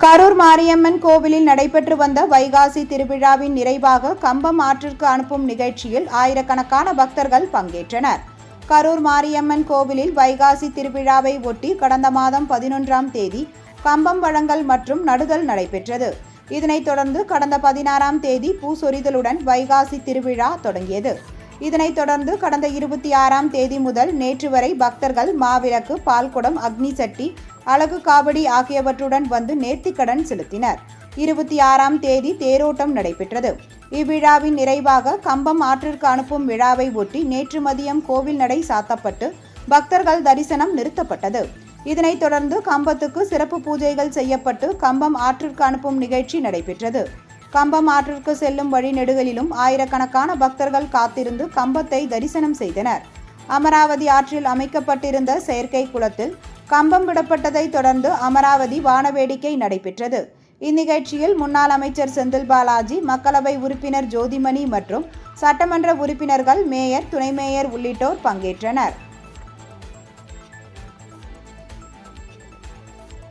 கரூர் மாரியம்மன் கோவிலில் நடைபெற்று வந்த வைகாசி திருவிழாவின் நிறைவாக கம்பம் ஆற்றிற்கு அனுப்பும் நிகழ்ச்சியில் ஆயிரக்கணக்கான பக்தர்கள் பங்கேற்றனர். கரூர் மாரியம்மன் கோவிலில் வைகாசி திருவிழாவை ஒட்டி கடந்த மாதம் 11ஆம் தேதி கம்பம் வழங்கல் மற்றும் நடுதல் நடைபெற்றது. இதனைத் தொடர்ந்து கடந்த 16ஆம் தேதி பூசொரிதலுடன் வைகாசி திருவிழா தொடங்கியது. இதனைத் தொடர்ந்து கடந்த 26ஆம் தேதி முதல் நேற்று வரை பக்தர்கள் மாவிளக்கு, பால்குடம், அக்னி சட்டி, அழகு காவடி ஆகியவற்றுடன் வந்து நேர்த்திக்கடன் செலுத்தினர். 26ஆம் தேதி தேரோட்டம் நடைபெற்றது. இவ்விழாவின் நிறைவாக கம்பம் ஆற்றிற்கு அனுப்பும் விழாவை ஒட்டி நேற்று மதியம் கோவில் நடை சாத்தப்பட்டு பக்தர்கள் தரிசனம் நிறுத்தப்பட்டது. இதனைத் தொடர்ந்து கம்பத்துக்கு சிறப்பு பூஜைகள் செய்யப்பட்டு கம்பம் ஆற்றிற்கு அனுப்பும் நிகழ்ச்சி நடைபெற்றது. கம்பம் ஆற்றிற்கு செல்லும் வழிநெடுகளிலும் ஆயிரக்கணக்கான பக்தர்கள் காத்திருந்து கம்பத்தை தரிசனம் செய்தனர். அமராவதி ஆற்றில் அமைக்கப்பட்டிருந்த செயற்கை குளத்தில் கம்பம் விடப்பட்டதை தொடர்ந்து அமராவதி வானவேடிக்கை நடைபெற்றது. இந்நிகழ்ச்சியில் முன்னாள் அமைச்சர் செந்தில் பாலாஜி, மக்களவை உறுப்பினர் ஜோதிமணி மற்றும் சட்டமன்ற உறுப்பினர்கள், மேயர், துணை மேயர் உள்ளிட்டோர் பங்கேற்றனர்.